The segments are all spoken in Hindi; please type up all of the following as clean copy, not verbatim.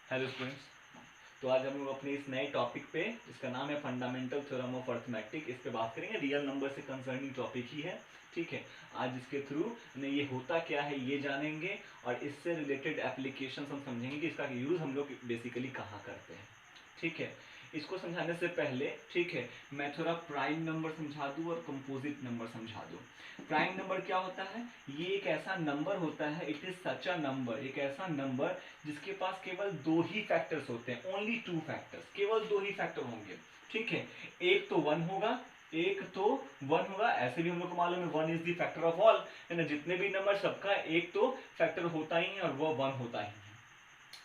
Hello students. तो आज हम लोग अपने इस नए टॉपिक पे, जिसका नाम है फंडामेंटल थ्योरम ऑफ अर्थमेटिक, इस पे बात करेंगे। रियल नंबर से कंसर्निंग टॉपिक ही है, ठीक है। आज इसके थ्रू ये होता क्या है ये जानेंगे, और इससे रिलेटेड एप्लीकेशन हम समझेंगे कि इसका यूज़ हम लोग बेसिकली कहाँ करते हैं, ठीक है। इसको समझाने से पहले, ठीक है, मैं थोड़ा प्राइम नंबर समझा दूँ और कंपोजिट नंबर समझा दूँ। प्राइम नंबर क्या होता है? ये एक ऐसा नंबर होता है, it is such a number, एक ऐसा नंबर जिसके पास केवल दो ही फैक्टर्स होते हैं, ओनली टू फैक्टर्स, केवल दो ही फैक्टर होंगे, ठीक है। एक तो वन होगा, एक तो वन होगा। ऐसे भी हम लोग को मालूम है one is the factor of all, है ना। जितने भी नंबर सबका एक तो फैक्टर होता ही है और वो वन होता ही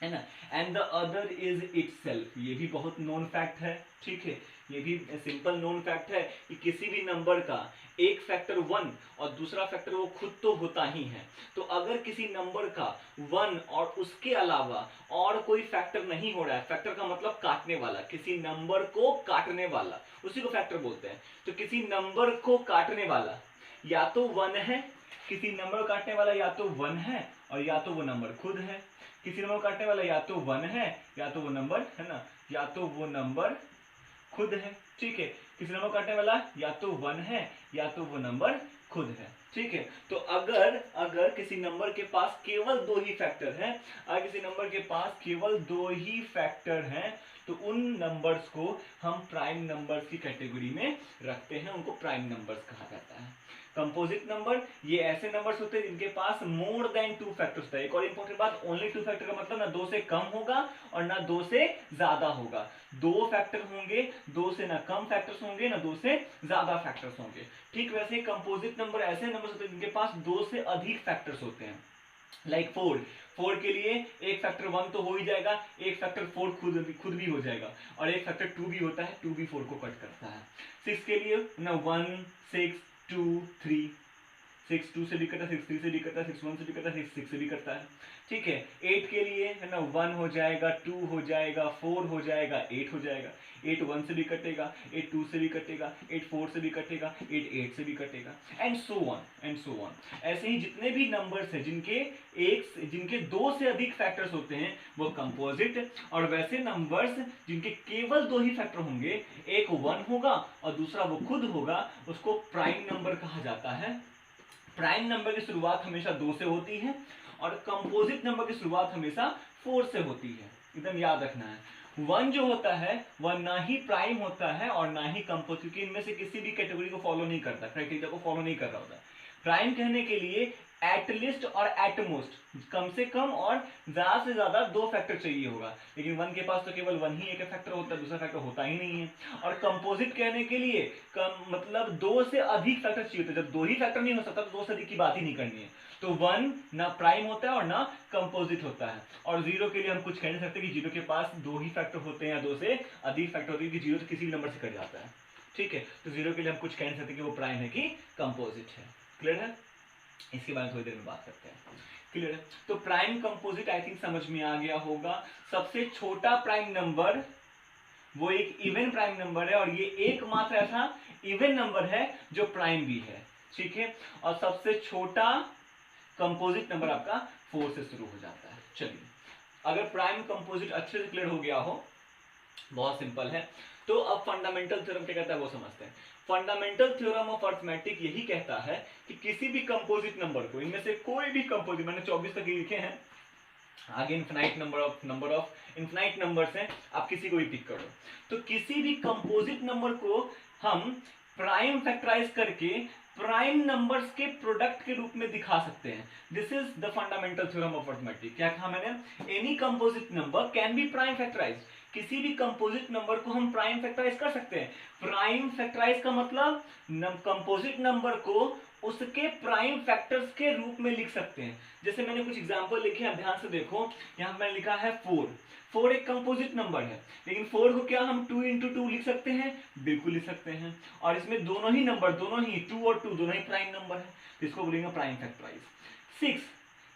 है ना। And the other is itself, ये भी बहुत नोन फैक्ट है, ठीक है। ये भी सिंपल नोन फैक्ट है कि किसी भी नंबर का एक फैक्टर वन और दूसरा फैक्टर वो खुद तो होता ही है। तो अगर किसी नंबर का वन और उसके अलावा और कोई फैक्टर नहीं हो रहा है, फैक्टर का मतलब काटने वाला, किसी नंबर को काटने वाला, उसी को फैक्टर बोलते हैं। तो किसी नंबर को काटने वाला या तो वन है, किसी नंबर को काटने वाला या तो वन है और या तो वो नंबर खुद है। किसी नंबर को काटने वाला या तो वन है या तो वो नंबर, है ना, या तो वो नंबर खुद है, ठीक है। किसी नंबर काटने वाला या तो वन है या तो वो नंबर खुद है, ठीक है। तो अगर अगर किसी नंबर के पास केवल दो ही फैक्टर हैं, अगर किसी नंबर के पास केवल दो ही फैक्टर हैं, तो उन नंबर्स को हम प्राइम नंबर्स की कैटेगरी में रखते हैं, उनको प्राइम नंबर्स कहा जाता है। कंपोजिट नंबर ये ऐसे नंबर्स होते हैं जिनके पास मोर देन टू फैक्टर्स होता है। एक और इंपॉर्टेंट बात, ओनली टू फैक्टर का मतलब ना दो से कम होगा और ना दो से ज्यादा होगा। दो फैक्टर होंगे, दो से ना कम फैक्टर्स होंगे ना दो से ज्यादा फैक्टर्स होंगे। ठीक वैसे कंपोजिट नंबर ऐसे नंबर्स होते हैं जिनके पास दो से अधिक फैक्टर्स होते हैं। लाइक फोर, फोर के लिए एक फैक्टर वन तो हो ही जाएगा, एक फैक्टर फोर खुद भी हो जाएगा, और एक फैक्टर टू भी होता है, टू भी फोर को कट करता है। सिक्स के लिए ना one, six, two, three, six two से भी कटा, सिक्स थ्री से भी कटा, सिक्स वन से भी कटा, सिक्स सिक्स से भी कटता है, ठीक है। एट के लिए है ना वन हो जाएगा, टू हो जाएगा, फोर हो जाएगा, एट हो जाएगा। एट वन से भी कटेगा, एट टू से भी कटेगा, एट फोर से भी कटेगा, एट एट से भी कटेगा, and so on and so on. ऐसे ही जितने भी नंबर्स हैं जिनके दो से अधिक फैक्टर्स होते हैं वो कंपोजिट, और वैसे नंबर्स जिनके केवल दो ही फैक्टर होंगे, एक वन होगा और दूसरा वो खुद होगा, उसको प्राइम नंबर कहा जाता है। प्राइम नंबर की शुरुआत हमेशा दो से होती है और कंपोजिट नंबर की शुरुआत हमेशा फोर से होती है, एकदम याद रखना है। वन जो होता है वह ना ही प्राइम होता है और ना ही कंपोजिट, क्योंकि इनमें से किसी भी कैटेगरी को फॉलो नहीं करता, क्राइटेरिया को फॉलो नहीं कर रहा होता। प्राइम कहने के लिए एटलिस्ट और एटमोस्ट, कम से कम और ज्यादा से ज्यादा दो फैक्टर चाहिए होगा, लेकिन वन के पास तो केवल वन ही एक फैक्टर होता है, दूसरा फैक्टर होता ही नहीं है। और कंपोजिट कहने के लिए मतलब दो से अधिक फैक्टर चाहिए होता है। जब दो ही फैक्टर नहीं हो सकता तो दो से अधिक की बात ही नहीं करनी है। तो वन ना प्राइम होता है और ना कंपोजिट होता है। और जीरो के लिए हम कुछ कह नहीं सकते कि जीरो के पास दो ही फैक्टर होते हैं या दो से अधिक फैक्टर होते हैं, कि जीरो तो किसी भी नंबर से कट जाता है, ठीक है। तो जीरो के लिए हम कुछ कह नहीं सकते कि वो प्राइम है कि कंपोजिट है। क्लियर है? इसके बारे में थोड़ी देर में बात करते हैं। क्लियर है? तो प्राइम कंपोजिट आई थिंक समझ में आ गया होगा। सबसे छोटा प्राइम नंबर वो एक इवन प्राइम नंबर है, और ये एकमात्र ऐसा इवन नंबर है जो प्राइम भी है, ठीक है। और सबसे छोटा कंपोजिट नंबर आपका फोर से शुरू हो जाता है। चलिए, अगर प्राइम कंपोजिट अच्छे से क्लियर हो गया हो, बहुत सिंपल है, तो अब फंडामेंटल थ्योरम क्या कहता है वो समझते हैं। फंडामेंटल थ्योरम ऑफ अर्थमेटिक यही कहता है कि किसी भी कंपोजिट नंबर को, इनमें से कोई भी कंपोजिट, मैंने 24 तक लिखे हैं, आगे infinite number of infinite numbers हैं, आप किसी को भी पिक करो। तो किसी भी कंपोजिट नंबर को हम प्राइम फैक्टराइज करके प्राइम नंबर्स के प्रोडक्ट के रूप में दिखा सकते हैं। This is the fundamental theorem of arithmetic. क्या कहा मैंने? Any composite number can be prime factorise. किसी भी कंपोजिट नंबर को हम प्राइम फैक्टराइज कर सकते हैं। प्राइम फैक्टराइज का मतलब कंपोजिट नंबर को उसके प्राइम फैक्टर्स के रूप में लिख सकते हैं। जैसे मैंने कुछ एग्जांपल लिखे हैं, ध्यान से देखो। यहां मैंने लिखा है 4। 4 एक कंपोजिट नंबर है, लेकिन 4 को क्या हम 2 इंटू 2 लिख सकते हैं? बिल्कुल लिख सकते हैं। और इसमें दोनों ही नंबर, दोनों ही 2 और 2 दोनों ही प्राइम नंबर है, तो इसको बोलेंगे प्राइम फैक्टराइज। 6,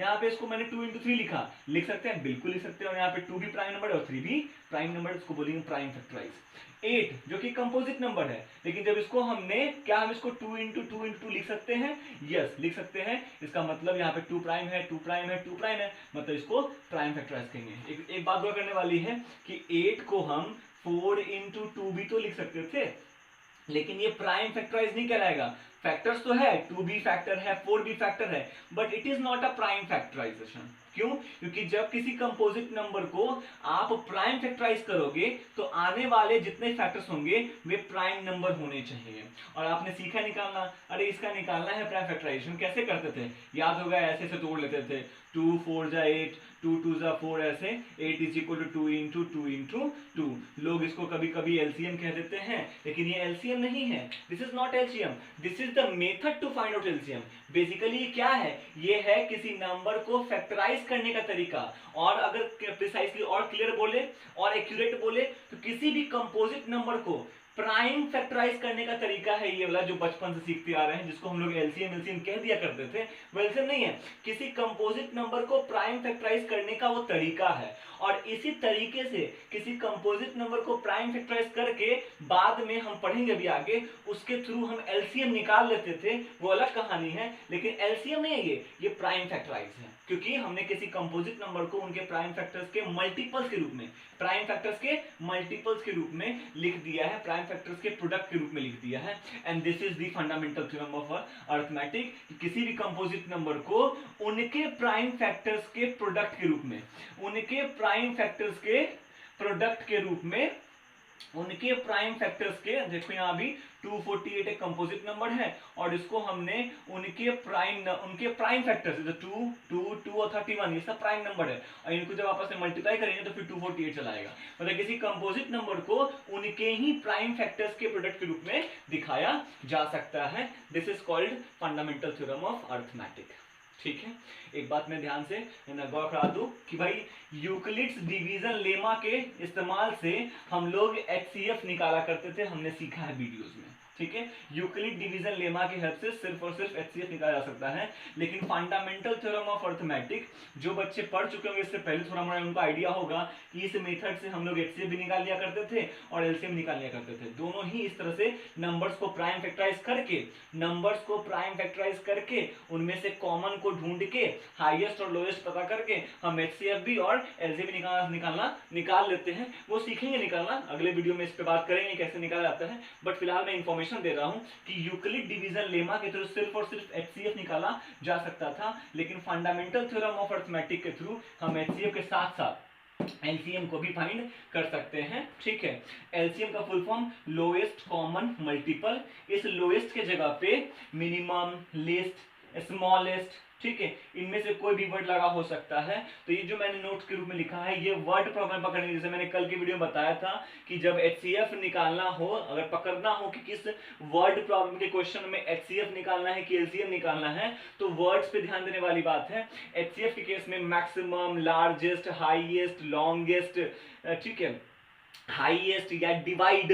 यहाँ पे इसको मैंने 2 into 3 लिखा, लिख सकते हैं, बिल्कुल लिख सकते हैं। और यहाँ पे 2 भी प्राइम नंबर है और 3 भी प्राइम नंबर, इसको बोलेंगे प्राइम फैक्टराइज। 8 जो कि कंपोजिट नंबर है, लेकिन जब इसको हमने क्या हम इसको 2 into 2 into 2 लिख सकते हैं? यस लिख सकते हैं। इसका मतलब यहाँ पे 2 प्राइम है, 2 प्राइम है, 2 प्राइम है, मतलब इसको प्राइम फैक्टराइज करेंगे। एक बात और करने वाली है कि 8 को हम 4 into 2 भी तो लिख सकते थे, लेकिन ये प्राइम फैक्टराइज नहीं कहलाएगा। फैक्टर्स तो है, 2 भी फैक्टर है, 4 भी फैक्टर है, but it is not a prime factorisation. क्यों? क्योंकि जब किसी कंपोजिट नंबर को आप प्राइम फैक्टराइज करोगे तो आने वाले जितने फैक्टर्स होंगे वे प्राइम नंबर होने चाहिए। और आपने सीखा निकालना, अरे इसका निकालना है प्राइम फैक्टराइजेशन, कैसे करते थे? याद होगा, ऐसे से तोड़ लेते थे, 2 4 जा 8, 2 2 जा 4, ऐसे 8 is equal to 2 into 2 into 2। लोग इसको कभी कभी एलसीएम कह देते हैं, लेकिन ये एलसीएम नहीं है। This is not LCM, this is the method to find out LCM. Basically ये क्या है? ये है किसी नंबर को फैक्टराइज करने का तरीका। और अगर प्रिसाइसली और क्लियर बोले और एक्यूरेट बोले तो किसी भी कंपोजिट नंबर को प्राइम फैक्टराइज करने का तरीका है ये वाला जो बचपन से सीखते आ रहे हैं, जिसको हम लोग एलसीएम एलसीएम कह दिया करते थे, वो एलसीएम नहीं है। किसी कंपोजिट नंबर को प्राइम फैक्टराइज करने का वो तरीका है। और इसी तरीके से किसी कंपोजिट नंबर को प्राइम फैक्टराइज करके बाद में हम पढ़ेंगे भी आगे, उसके थ्रू हम एलसीएम निकाल लेते थे, वो अलग कहानी है। लेकिन एलसीएम नहीं है, ये प्राइम फैक्टराइज है, क्योंकि हमने किसी कंपोजिट नंबर को उनके प्राइम फैक्टर्स के मल्टीपल्स के रूप में, प्राइम फैक्टर्स के मल्टीपल्स के रूप में लिख दिया है, प्राइम फैक्टर्स के प्रोडक्ट के रूप में लिख दिया है। And this is the fundamental theorem of arithmetic, किसी भी कंपोजिट नंबर को उनके प्राइम फैक्टर्स के प्रोडक्ट के रूप में, उनके प्राइम फैक्टर्स के प्रोडक्ट के रूप में, उनके प्राइम फैक्टर्स के, देखो यहाँ भी 248 एक कंपोजिट नंबर है और इसको हमने उनके प्राइम फैक्टर्स 2 2 2 और 31 ये सब प्राइम नंबर है, और इनको जब आपस में मल्टीप्लाई करेंगे तो फिर 248 चला आएगा। मतलब किसी कंपोजिट नंबर को उनके ही प्राइम फैक्टर्स के प्रोडक्ट के रूप में दिखाया जा सकता है। This is called fundamental theorem of arithmetic. ठीक है, एक बात मैं ध्यान से गौर करा दूं कि भाई यूक्लिड्स डिवीजन लेमा के इस्तेमाल से हम लोग एचसीएफ निकाला करते थे, हमने सीखा है वीडियोस में। ठीक है, यूक्लिड डिवीजन लेमा की हेल्प से सिर्फ और सिर्फ एचसीएफ निकाला जा सकता है। लेकिन फंडामेंटल थ्योरम ऑफ अरिथमेटिक जो बच्चे पढ़ चुके होंगे इससे पहले, थोड़ा मोड़ा उनको आइडिया होगा कि इस मेथड से हम लोग एचसीएफ भी निकाल लिया करते थे और एलसीएम निकाल लिया करते थे। दोनों ही इस तरह से नंबर्स को प्राइम फैक्टराइज करके उनमें से कॉमन को ढूंढ के हाईएस्ट और लोएस्ट पता करके हम एचसीएफ भी और एलसीएम भी निकाल लेते हैं। वो सीखेंगे निकालना, अगले वीडियो में इस पे बात करेंगे कैसे निकाला जाता है। बट फिलहाल मैं इंफॉर्मेशन दे रहा हूं कि यूक्लिड डिवीजन लेमा के थ्रू सिर्फ और सिर्फ एचसीएफ निकाला जा सकता था, लेकिन फंडामेंटल थ्योरम ऑफ अरिथमेटिक के थ्रू हम एचसीएफ के साथ साथ एलसीएम को भी फाइंड कर सकते हैं। ठीक है, एलसीएम का full form lowest common multiple. इस लोएस्ट के जगह पे मिनिमम, लिस्ट, स्मॉलेस्ट, ठीक है, इनमें से कोई भी वर्ड लगा हो सकता है। तो ये जो मैंने नोट्स के रूप में लिखा है ये वर्ड प्रॉब्लम पकड़ने, जैसे मैंने कल की वीडियो में बताया था कि जब एचसीएफ निकालना हो, अगर पकड़ना हो कि किस वर्ड प्रॉब्लम के क्वेश्चन में एचसीएफ निकालना है कि एलसीएम निकालना है, तो वर्ड्स पे ध्यान देने वाली बात है। एचसीएफ के केस में मैक्सिमम, लार्जेस्ट, हाईएस्ट, लॉन्गेस्ट, ठीक है, हाईएस्ट या डिवाइड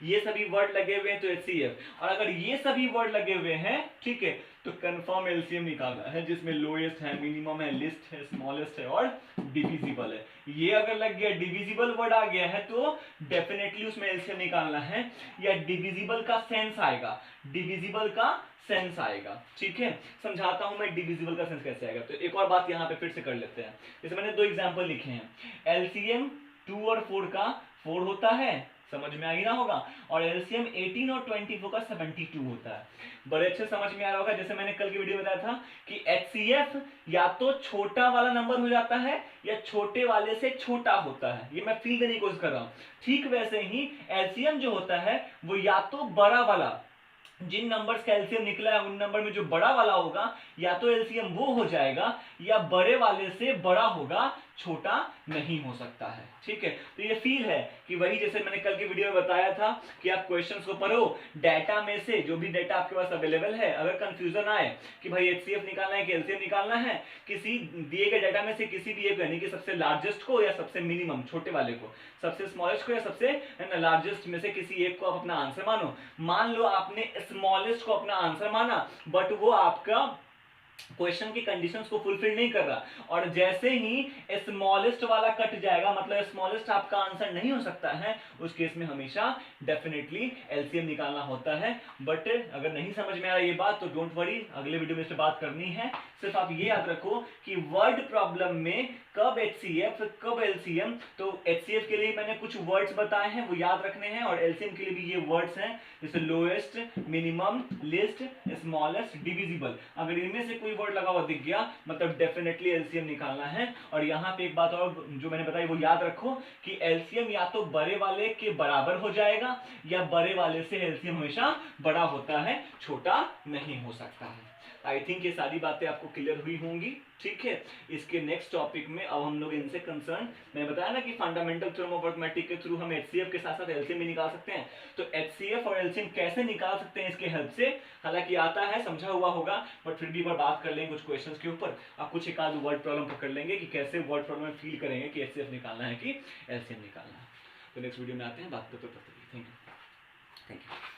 ये सभी वर्ड लगे हुए हैं तो एचसीएफ। और अगर ये सभी वर्ड लगे हुए हैं, ठीक है, तो कंफर्म एलसीएम निकालना है, जिसमें लोएस्ट है, मिनिमम है, लिस्ट है, स्मॉलेस्ट है और डिविजिबल है। ये अगर लग गया, डिविजिबल वर्ड आ गया है तो डेफिनेटली उसमें एलसीएम निकालना है, या डिविजिबल का सेंस आएगा, डिविजिबल का सेंस आएगा। ठीक है, समझाता हूं मैं डिविजिबल का सेंस कैसे आएगा। तो एक और बात यहां पे फिर से कर लेते हैं। जैसे मैंने 2 एग्जांपल लिखे हैं, एलसीएम 2 और 4 का 4 होता है, समझ में आ ही ना होगा, और एलसीएम 18 और 24 का 72 होता है। बड़े अच्छे समझ में आ रहा होगा। जैसे मैंने कल की वीडियो में बताया था कि एचसीएफ या तो छोटा वाला नंबर हो जाता है या छोटे वाले से छोटा होता है, ये मैं फील देने की कोशिश कर रहा हूं। ठीक वैसे ही एलसीएम जो होता है वो या तो बड़ा वाला, जिन नंबर्स का एलसीएम निकला है उन नंबर में जो बड़ा वाला होगा या तो एलसीएम वो हो जाएगा, या बड़े वाले से बड़ा होगा, छोटा नहीं हो सकता है। ठीक है, तो ये फील है कि वही जैसे मैंने कल की वीडियो में बताया था कि आप क्वेश्चंस को पढ़ो, डाटा में से जो भी डाटा आपके पास अवेलेबल है, अगर कंफ्यूजन आए कि भाई एचसीएफ निकालना है कि एलसीएम निकालना है, किसी दिए गए डाटा में से किसी भी एक, यानी कि सबसे लार्जेस्ट को या सबसे मिनिमम छोटे वाले को, सबसे स्मॉलेस्ट को या सबसे लार्जेस्ट में से किसी एक को आप अपना आंसर मानो। मान लो आपने स्मॉलेस्ट को अपना आंसर माना, बट वो आपका क्वेश्चन की कंडीशंस को फुलफिल नहीं कर रहा, और जैसे ही स्मॉलेस्ट वाला कट जाएगा, मतलब स्मॉलेस्ट आपका आंसर नहीं हो सकता है, उस केस में हमेशा डेफिनेटली एलसीएम निकालना होता है। बट अगर नहीं समझ में आ रहा ये बात तो डोंट वरी, अगले वीडियो में इस पे बात करनी है। सिर्फ आप ये याद रखो कि वर्ड प्रॉब्लम में कब एचसीएफ कब एलसीएम, तो एचसीएफ के लिए मैंने कुछ वर्ड्स बताए हैं वो याद रखने हैं, और एलसीएम के लिए भी ये वर्ड्स हैं, जैसे lowest, minimum, list, smallest, divisible. अगर इनमें से कोई वर्ड लगा हुआ दिख गया मतलब डेफिनेटली एलसीएम निकालना है। और यहाँ पे एक बात और जो मैंने बताई वो याद रखो कि एलसीएम या तो बड़े वाले के बराबर हो जाएगा या बड़े वाले से एलसीएम हमेशा बड़ा होता है, छोटा नहीं हो सकता है। आई थिंक ये सारी बातें आपको क्लियर हुई होंगी, ठीक है। इसके नेक्स्ट टॉपिक में अब हम लोग इनसे कंसर्न, मैंने बताया ना कि फंडामेंटल थ्योरम ऑफ अरिथमेटिक के थ्रू हम एचसीएफ के साथ साथ एलसीएम भी निकाल सकते हैं। तो एचसीएफ और एलसीएम कैसे निकाल सकते हैं इसके हेल्प से, हालांकि आता है, समझा हुआ होगा, बट फिर भी एक बार बात कर लेंगे कुछ क्वेश्चंस के ऊपर। अब कुछ एक आध वर्ड प्रॉब्लम पकड़ लेंगे कि कैसे वर्ड प्रॉब्लम में फील करेंगे कि एचसीएफ निकालना है कि एलसीएम निकालना है। तो नेक्स्ट वीडियो में आते हैं, बात करते हैं। Thank you.